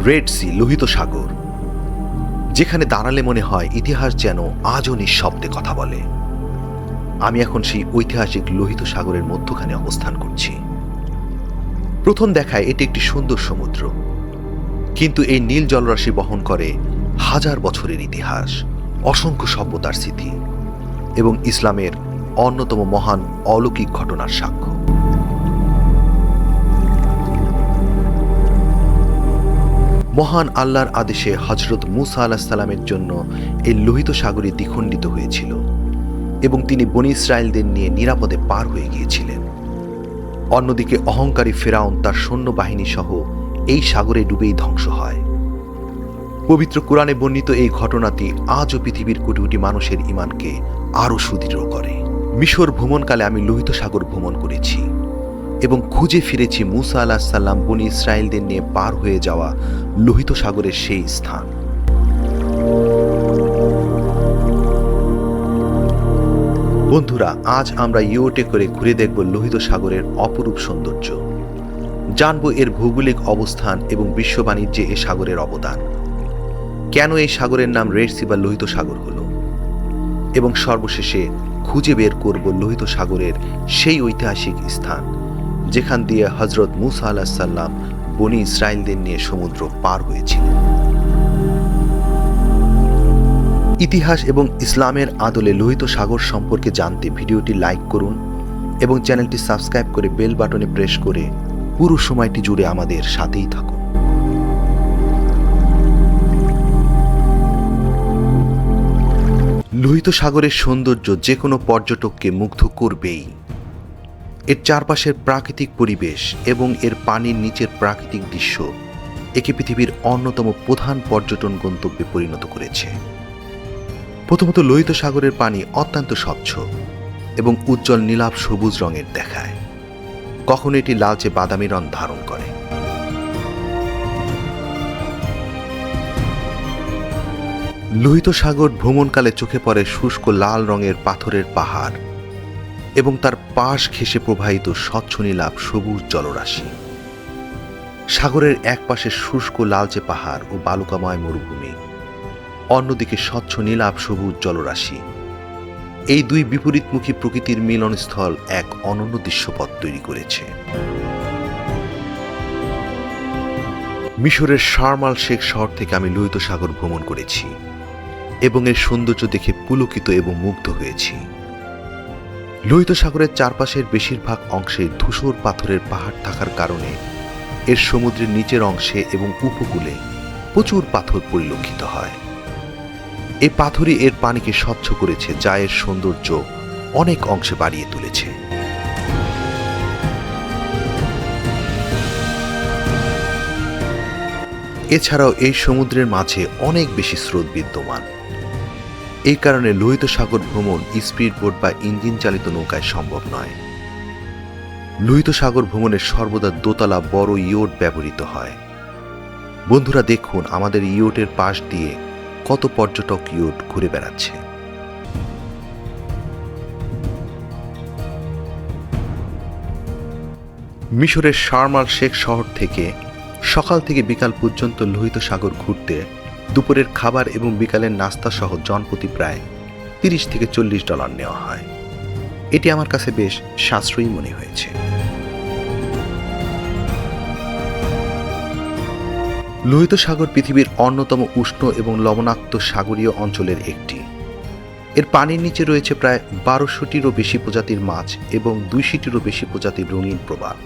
Red Sea, লোহিত সাগর, যেখানে দাঁড়ালে মনে হয় ইতিহাস যেন আজও নিঃশব্দে কথা বলে। আমি এখন সেই ঐতিহাসিক লোহিত সাগরের মধ্যখানে অবস্থান করছি। প্রথম দেখায় এটি একটি সুন্দর সমুদ্র, কিন্তু এই নীল জলরাশি বহন করে হাজার বছরের ইতিহাস, অসংখ্য সভ্যতার স্মৃতি এবং ইসলামের অন্যতম মহান অলৌকিক ঘটনার সাক্ষ্য। মহান আল্লাহর আদেশে হযরত মূসা আলাইহিস সালামের জন্য এই লোহিত সাগরই দ্বিখণ্ডিত হয়েছিল এবং তিনি বনী ইসরায়েলদের নিয়ে নিরাপদে পার হয়ে গিয়েছিলেন। অন্যদিকে অহংকারী ফেরাউন তার সৈন্যবাহিনী সহ এই সাগরে ডুবেই ধ্বংস হয়। পবিত্র কোরআনে বর্ণিত এই ঘটনাটি আজও পৃথিবীর কোটি কোটি মানুষের ঈমানকে আরও সুদৃঢ় করে। মিশর ভ্রমণকালে আমি লোহিত সাগর ভ্রমণ করেছি এবং খুঁজে ফিরেছি মূসা আলাইহিস সালাম বনী ইসরায়েলদের নিয়ে পার হয়ে যাওয়া লোহিত সাগরের সেই স্থান। বন্ধুরা, আজ আমরা ইয়োটে করে ঘুরে দেখব লোহিত সাগরের অপরূপ সৌন্দর্য, জানব এর ভৌগোলিক অবস্থান এবং বিশ্ব বাণিজ্যে এ সাগরের অবদান, কেন এই সাগরের নাম রেড সি বা লোহিত সাগর হলো, এবং সর্বশেষে খুঁজে বের করব লোহিত সাগরের সেই ঐতিহাসিক স্থান যেখান দিয়ে হযরত মূসা আলাইহিস সালাম বনী ইসরায়েলদের নিয়ে সমুদ্র পার হয়েছিলেন। ইতিহাস এবং ইসলামের আদলে লোহিত সাগর সম্পর্কে জানতে ভিডিওটি লাইক করুন এবং চ্যানেলটি সাবস্ক্রাইব করে বেল বাটনে প্রেস করে পুরো সময়টি জুড়ে আমাদের সাথেই থাকুন। লোহিত সাগরের সৌন্দর্য যে কোনো পর্যটককে মুগ্ধ করবেই। এর চারপাশের প্রাকৃতিক পরিবেশ এবং এর পানির নিচের প্রাকৃতিক দৃশ্য একে পৃথিবীর অন্যতম প্রধান পর্যটন গন্তব্যে পরিণত করেছে। প্রথমত, লোহিত সাগরের পানি অত্যন্ত স্বচ্ছ এবং উজ্জ্বল নীলাভ সবুজ রঙের দেখায়, কখনো এটি লালচে বাদামি রং ধারণ করে। লোহিত সাগর ভ্রমণকালে চোখে পড়ে শুষ্ক লাল রঙের পাথরের পাহাড় এবং তার পাশ ঘেঁষে প্রবাহিত স্বচ্ছ নীলাভ সবুজ জলরাশি। সাগরের এক পাশে শুষ্ক লালচে পাহাড় ও বালুকাময় মরুভূমি, অন্যদিকে স্বচ্ছ নীলাভ সবুজ জলরাশি। এই দুই বিপরীতমুখী প্রকৃতির মিলনস্থল এক অনন্য দৃশ্যপট তৈরি করেছে। মিশরের শার্ম আল শেখ শহর থেকে আমি লোহিত সাগর ভ্রমণ করেছি এবং এর সৌন্দর্য দেখে পুলকিত এবং মুগ্ধ হয়েছি। লোহিত সাগরের চারপাশের বেশিরভাগ অংশে ধূসর পাথরের পাহাড় থাকার কারণে এর সমুদ্রের নিচের অংশে এবং উপকূলে প্রচুর পাথর পরিলক্ষিত হয়। এই পাথরই এর পানিকে স্বচ্ছ করেছে, যা এর সৌন্দর্য অনেক অংশে বাড়িয়ে তুলেছে। এছাড়াও এই সমুদ্রের মাঝে অনেক বেশি স্রোত বিদ্যমান। এই কারণে লোহিত সাগর ভ্রমণ স্পিড বোট বা ইঞ্জিন চালিত নৌকায় সম্ভব নয়। লোহিত সাগর ভ্রমণে সর্বদা দোতলা বড় ইয়োট ব্যবহৃত হয়। বন্ধুরা, দেখুন আমাদের ইয়োটের পাশ দিয়ে কত পর্যটক ইয়োট ঘুরে বেড়াচ্ছে। মিশরের শার্ম আল শেখ শহর থেকে সকাল থেকে বিকাল পর্যন্ত লোহিত সাগর ঘুরতে দুপুরের খাবার এবং বিকালের নাস্তা সহ জনপ্রতি প্রায় $30 থেকে $40 নেওয়া হয়। এটি আমার কাছে বেশ সাশ্রয়ী মনে হয়েছে। লোহিত সাগর পৃথিবীর অন্যতম উষ্ণ এবং লবণাক্ত সাগরীয় অঞ্চলের একটি। এর পানির নিচে রয়েছে প্রায় 1200টিরও বেশি প্রজাতির মাছ এবং 200টিরও বেশি প্রজাতির রঙিন প্রবাল।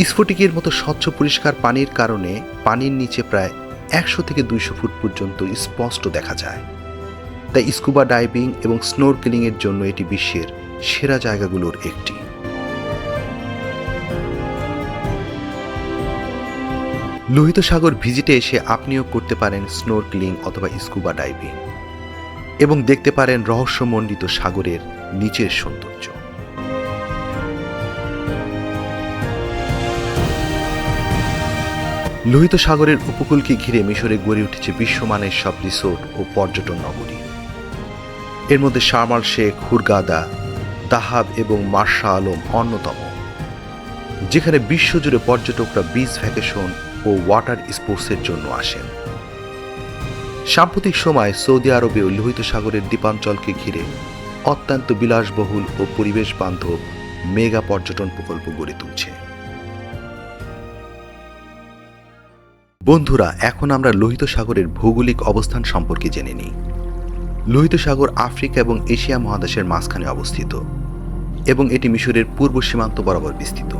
স্ফটিকের মতো স্বচ্ছ পরিষ্কার পানির কারণে পানির নিচে প্রায় 100 থেকে 200 ফুট পর্যন্ত স্পষ্ট দেখা যায়। তাই স্কুবা ডাইভিং এবং স্নোরকেলিং এর জন্য এটি বিশ্বের সেরা জায়গাগুলোর একটি। লোহিত সাগর ভিজিটে এসে আপনিও করতে পারেন স্নোরকেলিং অথবা স্কুবা ডাইভিং এবং দেখতে পারেন রহস্যমণ্ডিত সাগরের নিচের সৌন্দর্য। লোহিত সাগরের উপকূলকে ঘিরে মিশরে গড়ে উঠেছে বিশ্বমানের সব রিসোর্ট ও পর্যটন নগরী। এর মধ্যে শার্ম আল শেখ, হুরগাদা, দাহাব এবং মার্শা আলম অন্যতম, যেখানে বিশ্বজুড়ে পর্যটকরা বিচ ভ্যাকেশন ও ওয়াটার স্পোর্টসের জন্য আসেন। সাম্প্রতিক সময় সৌদি আরবেও লোহিত সাগরের দ্বীপাঞ্চলকে ঘিরে অত্যন্ত বিলাসবহুল ও পরিবেশ বান্ধব মেগা পর্যটন প্রকল্প গড়ে তুলছে। বন্ধুরা, এখন আমরা লোহিত সাগরের ভৌগোলিক অবস্থান সম্পর্কে জেনে নিই। লোহিত সাগর আফ্রিকা এবং এশিয়া মহাদেশের মাঝখানে অবস্থিত এবং এটি মিশরের পূর্ব সীমান্ত বরাবর বিস্তৃত।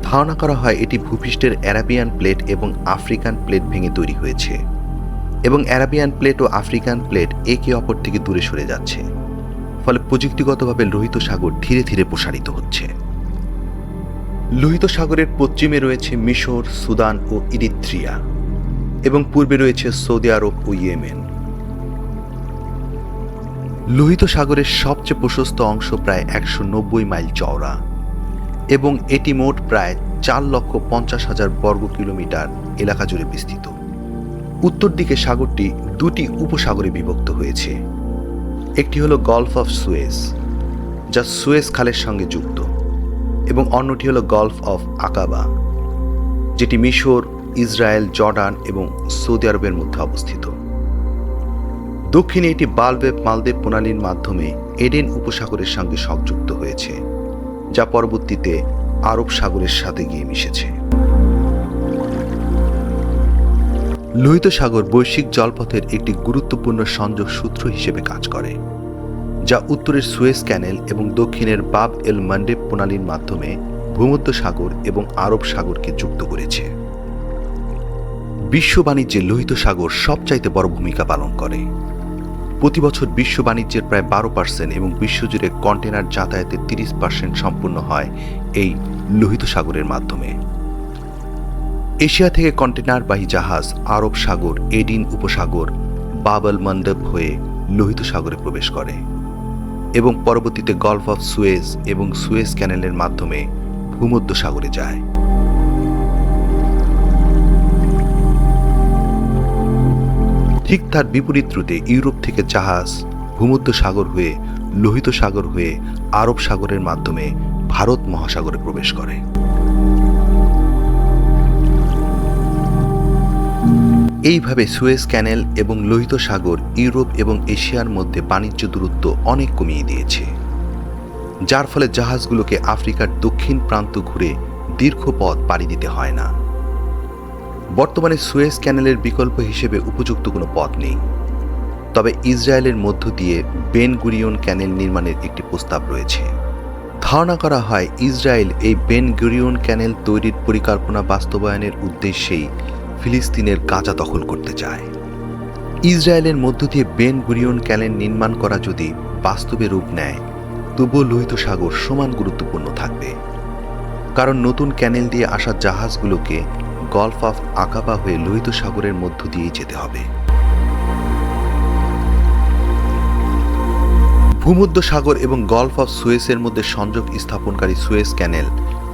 ধারণা করা হয় এটি ভূপৃষ্ঠের অ্যারাবিয়ান প্লেট এবং আফ্রিকান প্লেট ভেঙে তৈরি হয়েছে এবং অ্যারাবিয়ান প্লেট ও আফ্রিকান প্লেট একে অপর থেকে দূরে সরে যাচ্ছে, ফলে প্রযুক্তিগতভাবে লোহিত সাগর ধীরে ধীরে প্রসারিত হচ্ছে। লোহিত সাগরের পশ্চিমে রয়েছে মিশর, সুদান ও ইরিত্রিয়া এবং পূর্বে রয়েছে সৌদি আরব ও ইয়েমেন। লোহিত সাগরের সবচেয়ে প্রশস্ত অংশ প্রায় 190 মাইল চওড়া এবং এটি মোট প্রায় 4,50,000 বর্গ কিলোমিটার এলাকা জুড়ে বিস্তৃত। উত্তর দিকে সাগরটি দুটি উপসাগরে বিভক্ত হয়েছে। একটি হল গলফ অফ সুয়েজ, যা সুয়েজ খালের সঙ্গে যুক্ত, এবং অন্যটি হল গলফ অফ আকাবা, যেটি মিশর, ইসরায়েল, জর্ডান এবং সৌদি আরবের মধ্যে অবস্থিত। দক্ষিণে এটি বালবেপ মালদ্বীপ প্রণালীর মাধ্যমে এডেন উপসাগরের সঙ্গে সংযুক্ত হয়েছে, যা পরবর্তীতে আরব সাগরের সাথে গিয়ে মিশেছে। লোহিত সাগর বৈশ্বিক জলপথের একটি গুরুত্বপূর্ণ সংযোগ সূত্র হিসেবে কাজ করে, যা উত্তরের সুয়েজ ক্যানেল এবং দক্ষিণের বাব এল মান্ডেব প্রণালীর মাধ্যমে ভূমধ্য সাগর এবং আরব সাগরকে যুক্ত করেছে। বিশ্ব বাণিজ্যে লোহিত সাগর সবচাইতে বড় ভূমিকা পালন করে। প্রতি বছর বিশ্ব বাণিজ্যের প্রায় 12% এবং বিশ্বজুড়ে কন্টেনার যাতায়াতের 30% সম্পূর্ণ হয় এই লোহিত সাগরের মাধ্যমে। এশিয়া থেকে কন্টেনারবাহী জাহাজ আরব সাগর, এডিন উপসাগর, বাব এল মান্ডেব হয়ে লোহিত সাগরে প্রবেশ করে এবং পরবর্তীতে গলফ অফ সুয়েজ এবং সুয়েজ ক্যানেলের মাধ্যমে ভূমধ্য সাগরে যায়। ঠিক তার বিপরীত রুটে ইউরোপ থেকে জাহাজ ভূমধ্য সাগর হয়ে লোহিত সাগর হয়ে আরব সাগরের মাধ্যমে ভারত মহাসাগরে প্রবেশ করে। এইভাবে সুয়েজ ক্যানেল এবং লোহিত সাগর ইউরোপ এবং এশিয়ার মধ্যে বাণিজ্য দূরত্ব অনেক কমিয়ে দিয়েছে, যার ফলে জাহাজগুলোকে আফ্রিকার দক্ষিণ প্রান্ত ঘুরে দীর্ঘ পথ পাড়ি দিতে হয় না। বর্তমানে সুয়েজ ক্যানেলের বিকল্প হিসেবে উপযুক্ত কোনো পথ নেই, তবে ইসরায়েলের মধ্য দিয়ে বেন গুরিয়ন ক্যানেল নির্মাণের একটি প্রস্তাব রয়েছে। ধারণা করা হয় ইসরায়েল এই বেন গুরিয়ন ক্যানেল তৈরির পরিকল্পনা বাস্তবায়নের উদ্দেশ্যেই ফিলিস্তিনের গাজা দখল করতে চায়। ইসরায়েলের মধ্য দিয়ে বেন গুরিয়ন ক্যানেল নির্মাণ করা যদি বাস্তবে রূপ নেয়, তবুও লোহিত সাগর সমান গুরুত্বপূর্ণ থাকবে, কারণ নতুন ক্যানেল দিয়ে আসা জাহাজগুলোকে গলফ অফ আকাবা হয়ে লোহিত সাগরের মধ্য দিয়েই যেতে হবে। ভূমধ্য সাগর এবং গলফ অফ সুয়েজের মধ্যে সংযোগ স্থাপনকারী সুয়েজ ক্যানেল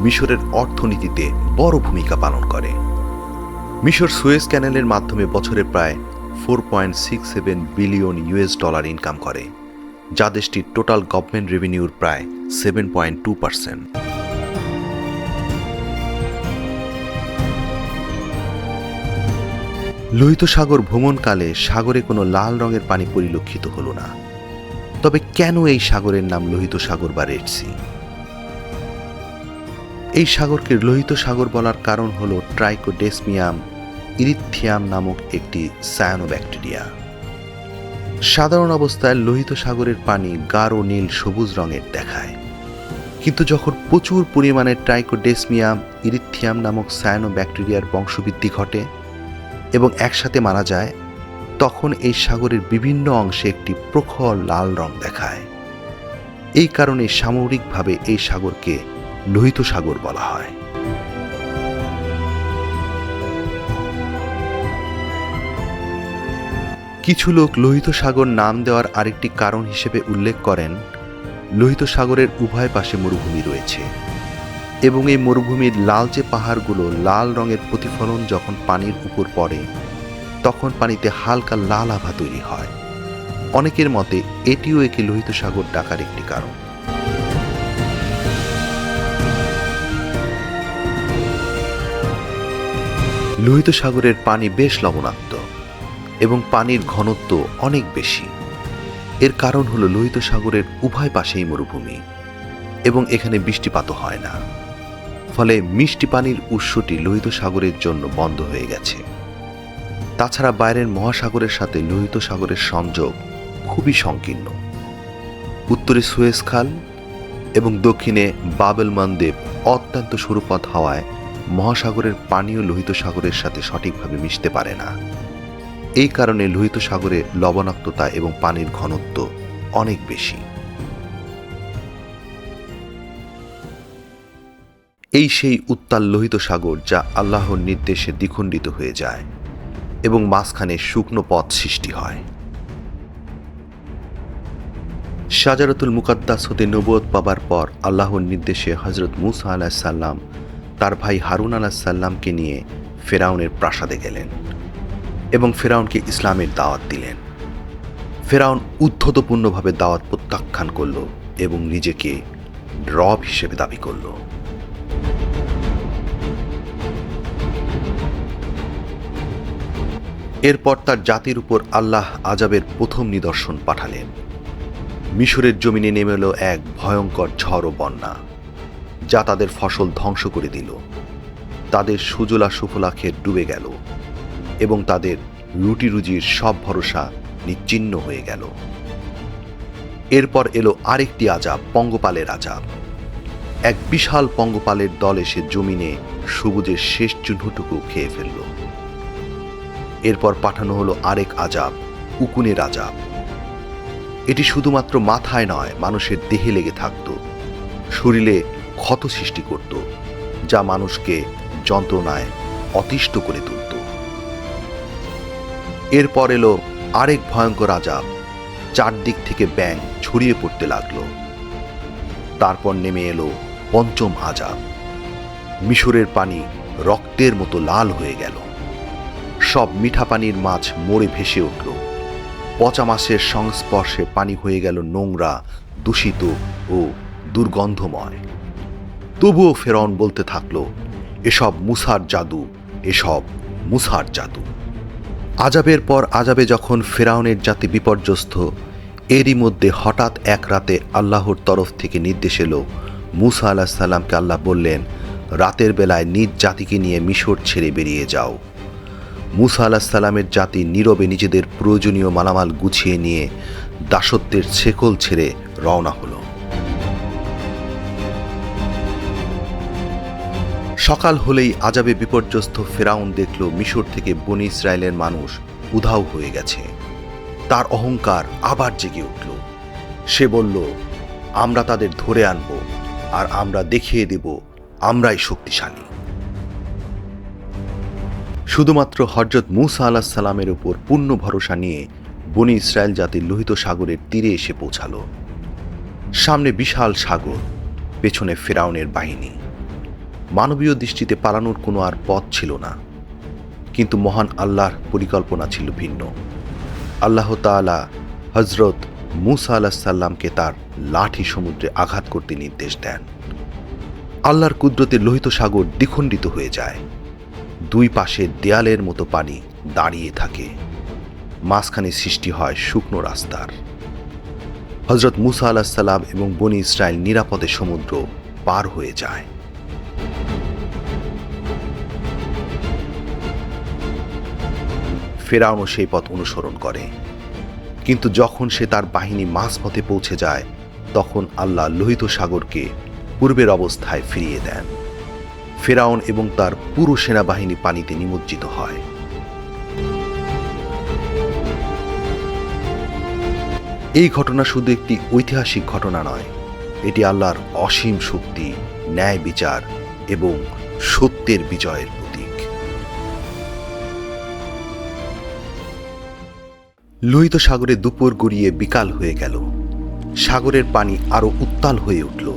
মিশরের অর্থনীতিতে বড় ভূমিকা পালন করে। মিশর সুয়েজ ক্যানেলের মাধ্যমে বছরে প্রায় $4.67 বিলিয়ন ইনকাম করে, যা দেশটির টোটাল গভর্নমেন্ট রেভিনিউর প্রায় 7.2%। লোহিত সাগর ভ্রমণকালে সাগরে কোনো লাল রঙের পানি পরিলক্ষিত হলো না। তবে কেন এই সাগরের নাম লোহিত সাগর বা রেড সি? এই সাগরকে লোহিত সাগর বলার কারণ হল ট্রাইকোডেসমিয়াম ইরিথিয়াম নামক একটি সায়ানোব্যাকটেরিয়া। সাধারণ অবস্থায় লোহিত সাগরের পানি গাঢ় নীল সবুজ রঙের দেখায়, কিন্তু যখন প্রচুর পরিমাণে ট্রাইকোডেসমিয়াম ইরিথিয়াম নামক সায়ানোব্যাকটেরিয়ার বংশবৃদ্ধি ঘটে এবং একসাথে মারা যায়, তখন এই সাগরের বিভিন্ন অংশে একটি প্রখর লাল রং দেখায়। এই কারণে সামরিকভাবে এই সাগরকে লোহিত সাগর বলা হয়। কিছু লোক লোহিত সাগর নাম দেওয়ার আরেকটি কারণ হিসেবে উল্লেখ করেন, লোহিত সাগরের উভয় পাশে মরুভূমি রয়েছে এবং এই মরুভূমির লালচে পাহাড়গুলো লাল রঙের প্রতিফলন যখন পানির উপর পড়ে তখন পানিতে হালকা লাল আভা তৈরি হয়। অনেকের মতে এটিও একে লোহিত সাগর ডাকার একটি কারণ। লোহিত সাগরের পানি বেশ লবণাক্ত এবং পানির ঘনত্ব অনেক বেশি। এর কারণ হলো লোহিত সাগরের উভয় পাশেই মরুভূমি এবং এখানে বৃষ্টিপাতও হয় না, ফলে মিষ্টি পানির উৎসটি লোহিত সাগরের জন্য বন্ধ হয়ে গেছে। তাছাড়া বাইরের মহাসাগরের সাথে লোহিত সাগরের সংযোগ খুবই সংকীর্ণ। উত্তরে সুয়েজ খাল এবং দক্ষিণে বাবেল মানদেব অত্যন্ত সরু পথ হওয়ায় মহাসাগরের পানীয় লোহিত সাগরের সাথে সঠিকভাবে মিশতে পারে না। এই কারণে লোহিত সাগরে লবণাক্ততা এবং পানির ঘনত্ব অনেক বেশি। এই সেই উত্তাল লোহিত সাগর যা আল্লাহর নির্দেশে দ্বিখণ্ডিত হয়ে যায় এবং মাঝখানে শুকনো পথ সৃষ্টি হয়। শাজারাতুল মুকাদ্দাস হতে নবুয়ত পাবার পর আল্লাহর নির্দেশে হযরত মূসা আলাইহিস সালাম তার ভাই হারুন আলাইহিস সালামকে নিয়ে ফেরাউনের প্রাসাদে গেলেন এবং ফেরাউনকে ইসলামের দাওয়াত দিলেন। ফেরাউন উদ্ধতপূর্ণভাবে দাওয়াত প্রত্যাখ্যান করল এবং নিজেকে রব হিসেবে দাবি করল। এরপর তার জাতির উপর আল্লাহ আযাবের প্রথম নিদর্শন পাঠালেন। মিশরের জমিনে নেমে এলো এক ভয়ঙ্কর ঝড় ও বন্যা, যা তাদের ফসল ধ্বংস করে দিল। তাদের সুজলা সুফলা ক্ষেত ডুবে গেল এবং তাদের রুটি রুজির সব ভরসা নিশ্চিহ্ন হয়ে গেল। এরপর এলো আরেকটি আযাব, পঙ্গপালের আযাব। এক বিশাল পঙ্গপালের দল এসে জমিনে সবুজের শেষ চিহ্নটুকু খেয়ে ফেলল। এরপর পাঠানো হলো আরেক আযাব, উকুনের আযাব। এটি শুধুমাত্র মাথায় নয়, মানুষের দেহে লেগে থাকত, শরীরে ক্ষত সৃষ্টি করত, যা মানুষকে যন্ত্রণায় অতিষ্ঠ করে তুলত। এরপর এলো আরেক ভয়ঙ্কর আযাব, চারদিক থেকে ব্যাঙ ছড়িয়ে পড়তে লাগলো। তারপর নেমে এলো পঞ্চম আযাব। মিশরের পানি রক্তের মতো লাল হয়ে গেল। সব মিঠা পানির মাছ মরে ভেসে উঠল। পচা মাছের সংস্পর্শে পানি হয়ে গেল নোংরা, দূষিত ও দুর্গন্ধময়। তবুও ফেরাউন বলতে থাকলো, এসব মূসার জাদু, এসব মূসার জাদু। আযাবের পর আযাবে যখন ফেরাউনের জাতি বিপর্যস্ত, এরই মধ্যে হঠাৎ এক রাতে আল্লাহর তরফ থেকে নির্দেশ এলো। মূসা আলাইহিস সালামকে আল্লাহ বললেন, রাতের বেলায় নিজ জাতিকে নিয়ে মিশর ছেড়ে বেরিয়ে যাও। মূসা আলাইহিস সালামের জাতি নীরবে নিজেদের প্রয়োজনীয় মালামাল গুছিয়ে নিয়ে দাসত্বের শেকল ছেড়ে রওনা হলো। সকাল হলেই আযাবে বিপর্যস্ত ফেরাউন দেখল মিশর থেকে বনী ইসরায়েলের মানুষ উধাও হয়ে গেছে। তার অহংকার আবার জেগে উঠল। সে বলল, আমরা তাদের ধরে আনব আর আমরা দেখিয়ে দেব আমরাই শক্তিশালী। শুধুমাত্র হযরত মূসা আলাইহিস সালামের উপর পূর্ণ ভরসা নিয়ে বনী ইসরায়েল জাতির লোহিত সাগরের তীরে এসে পৌঁছালো। সামনে বিশাল সাগর, পেছনে ফেরাউনের বাহিনী। মানবীয় দৃষ্টিতে পালানোর কোনো আর পথ ছিল না, কিন্তু মহান আল্লাহর পরিকল্পনা ছিল ভিন্ন। আল্লাহ তাআলা হযরত মূসা আলাইহিস সালামকে তার লাঠি সমুদ্রে আঘাত করতে নির্দেশ দেন। আল্লাহর কুদরতে লোহিত সাগর দ্বিখণ্ডিত হয়ে যায়। দুই পাশে দেয়ালের মতো পানি দাঁড়িয়ে থাকে। মাঝখানে সৃষ্টি হয় শুকনো রাস্তার। হযরত মূসা আলাইহিস সালাম এবং বনী ইসরায়েল নিরাপদে সমুদ্র পার হয়ে যায়। ফেরাউনও সেই পথ অনুসরণ করে, কিন্তু যখন সে তার বাহিনী মাঝপথে পৌঁছে যায়, তখন আল্লাহ লোহিত সাগরকে পূর্বের অবস্থায় ফিরিয়ে দেন। ফেরাউন এবং তার পুরো সেনাবাহিনী পানিতে নিমজ্জিত হয়। এই ঘটনা শুধু একটি ঐতিহাসিক ঘটনা নয়, এটি আল্লাহর অসীম শক্তি, ন্যায় বিচার এবং সত্যের বিজয়ের প্রতীক। লোহিত সাগরে দুপুর গড়িয়ে বিকাল হয়ে গেল। সাগরের পানি আরো উত্তাল হয়ে উঠল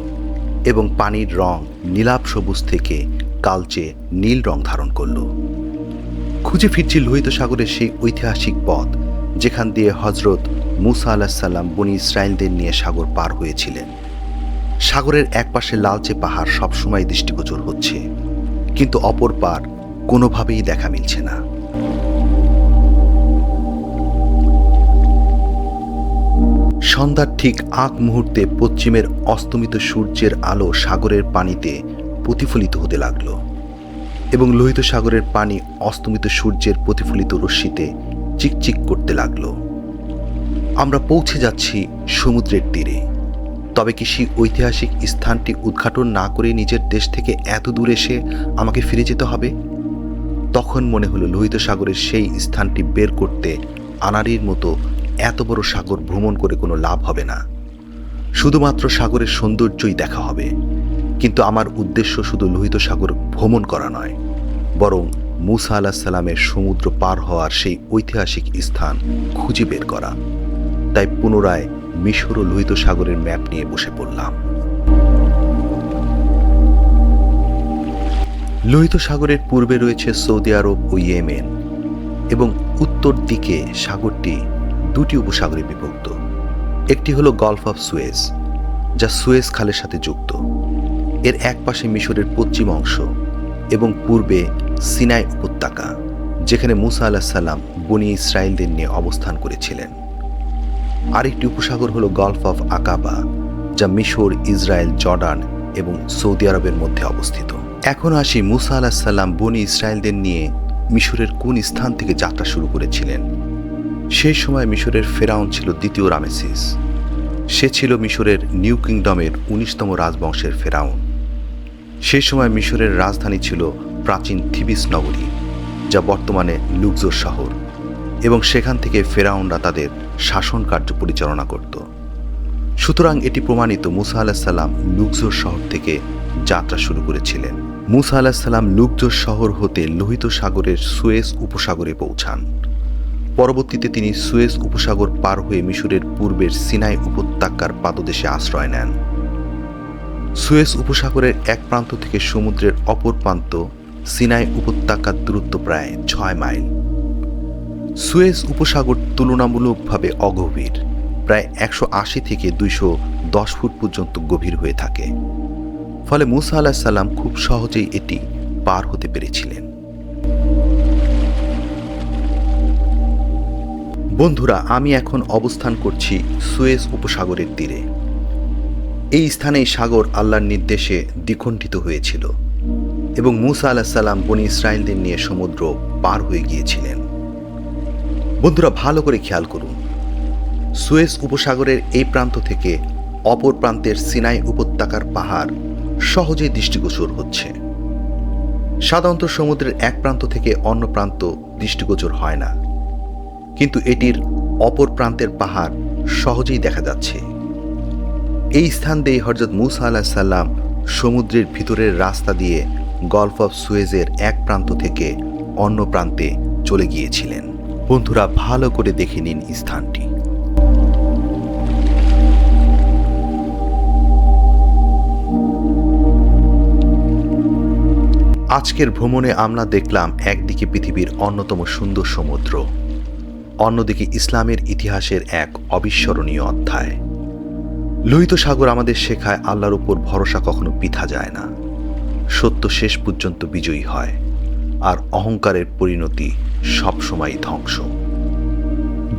এবং পানির রং নীলাভ সবুজ থেকে কালচে নীল রং ধারণ করল। খুঁজে ফিরছি লোহিত সাগরের সেই ঐতিহাসিক পথ, যেখান দিয়ে হযরত মূসা আলাইহিস সালাম বনী ইসরায়েলদের নিয়ে সাগর পার হয়েছিলেন। সাগরের এক পাশে লালচে পাহাড় সবসময় দৃষ্টিগোচর হচ্ছে, কিন্তু অপর পার কোনোভাবেই দেখা মিলছে না। সন্ধ্যার ঠিক আগ মুহূর্তে পশ্চিমের অস্তমিত সূর্যের আলো সাগরের পানিতে প্রতিফলিত হতে লাগল এবং লোহিত সাগরের পানি অস্তমিত সূর্যের প্রতিফলিত রশ্মিতে চিকচিক করতে লাগল। আমরা পৌঁছে যাচ্ছি সমুদ্রের তীরে। তবে কি সেই ঐতিহাসিক স্থানটি উদ্ঘাটন না করে নিজের দেশ থেকে এত দূর এসে আমাকে ফিরে যেতে হবে? তখন মনে হলো লোহিত সাগরের সেই স্থানটি বের করতে আনাড়ির মতো এত বড় সাগর ভ্রমণ করে কোনো লাভ হবে না। শুধুমাত্র সাগরের সৌন্দর্যই দেখা হবে। কিন্তু আমার উদ্দেশ্য শুধু লোহিত সাগর ভ্রমণ করা নয়, বরং মূসা আলাইহিস সালামের সমুদ্র পার হওয়ার সেই ঐতিহাসিক স্থান খুঁজে বের করা। তাই পুনরায় মিশর ও লোহিত সাগরের ম্যাপ নিয়ে বসে পড়লাম। লোহিত সাগরের পূর্বে রয়েছে সৌদি আরব ও ইয়েমেন এবং উত্তর দিকে সাগরটি দুটি উপসাগরে বিভক্ত। একটি হলো গলফ অফ সুয়েজ, যা সুয়েজ খালের সাথে যুক্ত। এর এক পাশে মিশরের পশ্চিম অংশ এবং পূর্বে সিনাই উপত্যকা, যেখানে মূসা আলাইহিস সালাম বনী ইসরায়েলদের নিয়ে অবস্থান করেছিলেন। আরেকটি উপসাগর হলো গলফ অফ আকাবা, যা মিশর, ইসরায়েল, জর্ডান এবং সৌদি আরবের মধ্যে অবস্থিত। এখন আসি মূসা আলাইহিস সালাম বনী ইসরায়েলদের নিয়ে মিশরের কোন স্থান থেকে যাত্রা শুরু করেছিলেন। সেই সময় মিশরের ফেরাউন ছিল দ্বিতীয় রামেসিস। সে ছিল মিশরের নিউ কিংডমের ১৯তম রাজবংশের ফেরাউন। সেই সময় মিশরের রাজধানী ছিল প্রাচীন থিবিস নগরী, যা বর্তমানে লুক্সোর শহর, এবং সেখান থেকে ফেরাউনরা তাদের শাসন কার্য পরিচালনা করত। সুতরাং এটি প্রমাণিত মূসা আলাইহিস সালাম লুক্সোর শহর থেকে যাত্রা শুরু করেছিলেন। মূসা আলাইহিস সালাম লুক্সোর শহর হতে লোহিত সাগরের সুয়েজ উপসাগরে পৌঁছান। পরবর্তীতে তিনি সুয়েজ উপসাগর পার হয়ে মিশরের পূর্বের সিনাই উপত্যকার পাদদেশে আশ্রয় নেন। সুয়েজ উপসাগরের এক প্রান্ত থেকে সমুদ্রের অপর প্রান্ত সিনাই উপত্যকার দূরত্ব প্রায় ৬ মাইল। সুয়েজ উপসাগর তুলনামূলকভাবে অগভীর, প্রায় ১৮০ থেকে ২১০ ফুট পর্যন্ত গভীর হয়ে থাকে। ফলে মূসা আলাইহিস সালাম খুব সহজেই এটি পার হতে পেরেছিলেন। বন্ধুরা, আমি এখন অবস্থান করছি সুয়েজ উপসাগরের তীরে। এই স্থানেই সাগর আল্লাহর নির্দেশে দ্বিখণ্ডিত হয়েছিল এবং মূসা আলাইহিস সালাম বনী ইসরায়েলদের নিয়ে সমুদ্র পার হয়ে গিয়েছিলেন। বন্ধুরা, ভালো করে খেয়াল করুন, সুয়েজ উপসাগরের এই প্রান্ত থেকে অপর প্রান্তের সিনাই উপত্যকার পাহাড় সহজেই দৃষ্টিগোচর হচ্ছে। সাধারণত সমুদ্রের এক প্রান্ত থেকে অন্য প্রান্ত দৃষ্টিগোচর হয় না, কিন্তু এটির অপর প্রান্তের পাহাড় সহজেই দেখা যাচ্ছে। এই স্থান দিয়ে হযরত মূসা আলাইহিস সালাম সমুদ্রের ভিতরের রাস্তা দিয়ে গলফ অফ সুয়েজের এক প্রান্ত থেকে অন্য প্রান্তে চলে গিয়েছিলেন। বন্ধুরা, ভালো করে দেখে নিন স্থানটি। আজকের ভ্রমণে আমরা দেখলাম একদিকে পৃথিবীর অন্যতম সুন্দর সমুদ্র, অন্যদিকে ইসলামের ইতিহাসের এক অবিস্মরণীয় অধ্যায়। লোহিত সাগর আমাদের শেখায় আল্লাহর উপর ভরসা কখনো বৃথা যায় না। সত্য শেষ পর্যন্ত বিজয়ী হয়, আর অহংকারের পরিণতি সবসময় ধ্বংস।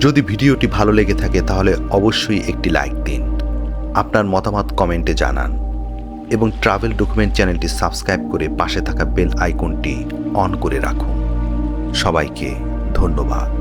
যদি ভিডিওটি ভালো লেগে থাকে তাহলে অবশ্যই একটি লাইক দিন, আপনার মতামত কমেন্টে জানান এবং ট্রাভেল ডকুমেন্ট চ্যানেলটি সাবস্ক্রাইব করে পাশে থাকা বেল আইকনটি অন করে রাখুন। সবাইকে ধন্যবাদ।